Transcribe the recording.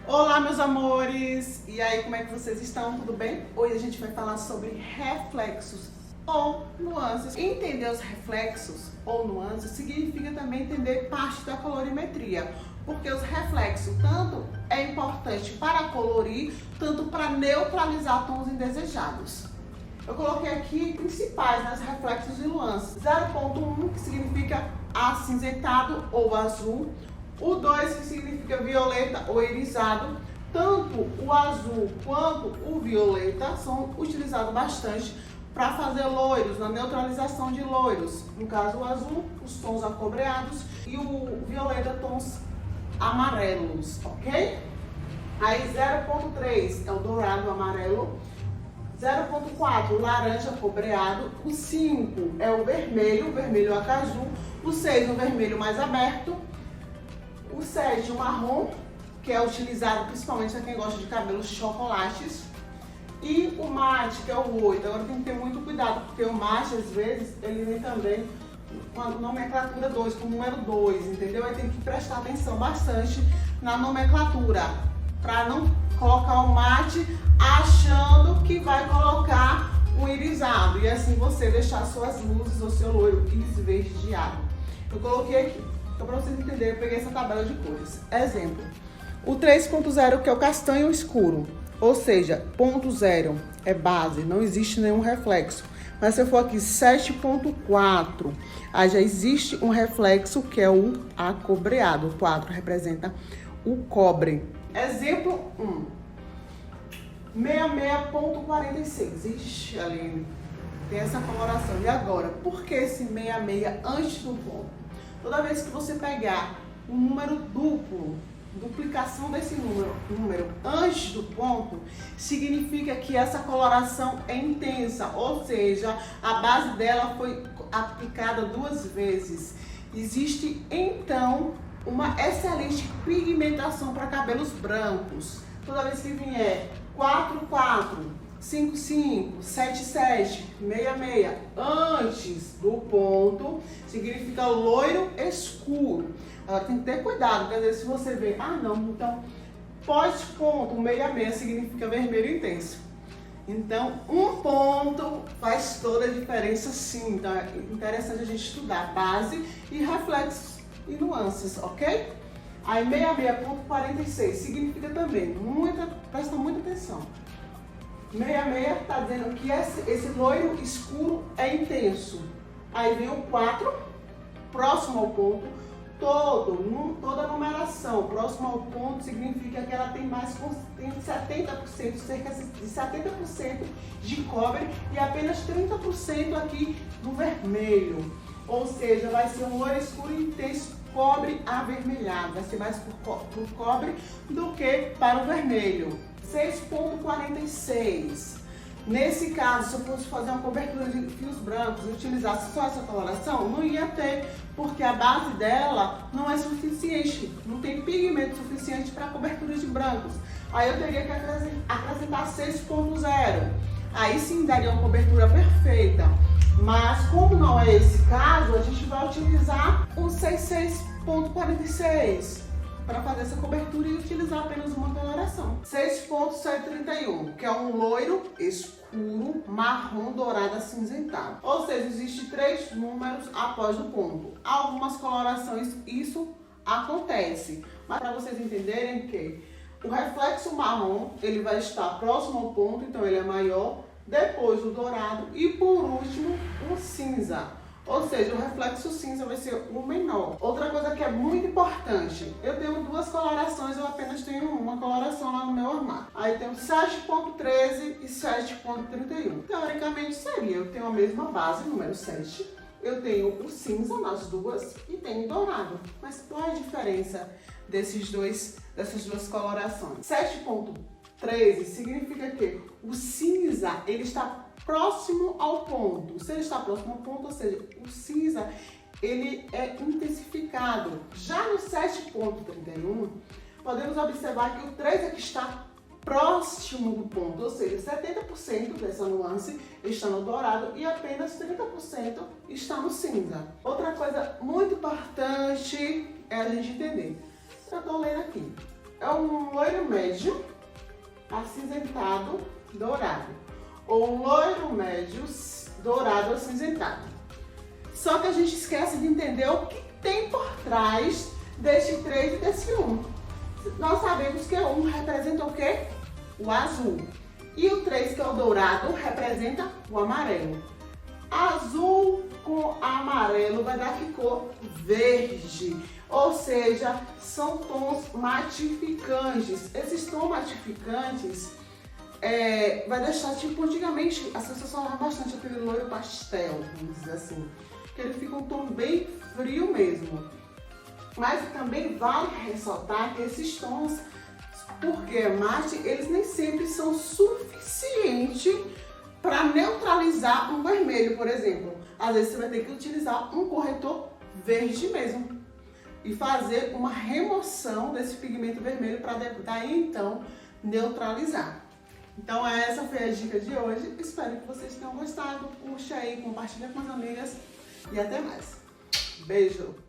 Olá, meus amores! E aí, como é que vocês estão? Tudo bem? Hoje a gente vai falar sobre reflexos ou nuances. Entender os reflexos ou nuances significa também entender parte da colorimetria, porque os reflexos tanto é importante para colorir, tanto para neutralizar tons indesejados. Eu coloquei aqui principais nas reflexos e nuances. 0.1, que significa acinzentado ou azul. O 2, que significa violeta ou irisado. Tanto o azul quanto o violeta são utilizados bastante para fazer loiros, na neutralização de loiros. No caso, o azul, os tons acobreados, e o violeta, tons amarelos, ok? Aí 0.3 é o dourado amarelo. 0.4, laranja cobreado. O 5 é o vermelho acaju. O 6, o vermelho mais aberto. O 7, o marrom, que é utilizado principalmente para quem gosta de cabelos chocolates. E o mate, que é o 8. Agora tem que ter muito cuidado, porque o mate, às vezes, ele vem também com a nomenclatura 2, com o número 2, entendeu? Aí tem que prestar atenção bastante na nomenclatura, para não colocar o mate achando que vai colocar um irisado. E assim você deixar suas luzes ou seu loiro esverdeado. Eu coloquei aqui. Então, para vocês entenderem, eu peguei essa tabela de cores. Exemplo, o 3.0, que é o castanho escuro, ou seja, ponto 0 é base, não existe nenhum reflexo. Mas se eu for aqui 7.4, aí já existe um reflexo, que é o acobreado. O 4 representa o cobre. Exemplo 1, 66.46. Ixi, Aline, tem essa coloração. E agora, por que esse 66 antes do ponto? Toda vez que você pegar um número duplo, duplicação desse número antes do ponto, significa que essa coloração é intensa, ou seja, a base dela foi aplicada 2 vezes. Existe, então, uma excelente pigmentação para cabelos brancos. Toda vez que vier 44, 55, 77, 66 antes do ponto, significa loiro escuro. Agora tem que ter cuidado, porque às vezes se você vê, não, então pós-ponto, 66 significa vermelho intenso. Então, um ponto faz toda a diferença sim. Então é interessante a gente estudar base e reflexos e nuances, ok? Aí 66.46 significa também, presta muita atenção. 66 está dizendo que esse loiro escuro é intenso. Aí vem o 4, próximo ao ponto, toda a numeração próximo ao ponto significa que ela tem 70%, cerca de 70% de cobre e apenas 30% aqui do vermelho. Ou seja, vai ser um loiro escuro intenso, cobre avermelhado. Vai ser mais por cobre do que para o vermelho. 6.46. Nesse caso, se eu fosse fazer uma cobertura de fios brancos e utilizasse só essa coloração, não ia ter, porque a base dela não é suficiente, não tem pigmento suficiente para cobertura de brancos. Aí eu teria que acrescentar 6.0. Aí sim daria uma cobertura perfeita. Mas como não é esse caso, a gente vai utilizar o 6.46 para fazer essa cobertura e utilizar apenas uma coloração. 6.131, que é um loiro escuro, marrom, dourado, acinzentado. Ou seja, existe 3 números após o ponto. Algumas colorações isso acontece, mas para vocês entenderem que o reflexo marrom, ele vai estar próximo ao ponto, então ele é maior, depois o dourado e por último o cinza. Ou seja, o reflexo cinza vai ser o menor. Outra coisa que é muito importante, eu tenho 2 colorações, eu apenas tenho uma coloração lá no meu armário. Aí eu tenho 7.13 e 7.31. Teoricamente seria, eu tenho a mesma base, número 7. Eu tenho o cinza nas duas e tenho o dourado. Mas qual é a diferença dessas duas colorações? 7.13 significa que o cinza, ele está próximo ao ponto. Se ele está próximo ao ponto, ou seja, o cinza, ele é intensificado. Já no 7.31, podemos observar que o 3 é que está próximo do ponto, ou seja, 70% dessa nuance está no dourado e apenas 30% está no cinza. Outra coisa muito importante é a gente entender. Eu estou lendo aqui. é um loiro médio, acinzentado, dourado. Ou um loiro médio, dourado, acinzentado. Só que a gente esquece de entender o que tem por trás deste 3 e desse 1. Nós sabemos que o 1 representa o quê? O azul. E o 3, que é o dourado, representa o amarelo. Azul com amarelo vai dar que cor? Verde. Ou seja, são tons matificantes. Esses tons matificantes vai deixar, tipo, antigamente as pessoas falavam bastante aquele loiro pastel, vamos dizer assim. Que ele fica um tom bem frio mesmo. Mas também vale ressaltar que esses tons, porque é mate, eles nem sempre são suficientes para neutralizar um vermelho, por exemplo. Às vezes você vai ter que utilizar um corretor verde mesmo e fazer uma remoção desse pigmento vermelho para daí então neutralizar. Então essa foi a dica de hoje. Espero que vocês tenham gostado. Curte aí, compartilha com as amigas e até mais. Beijo!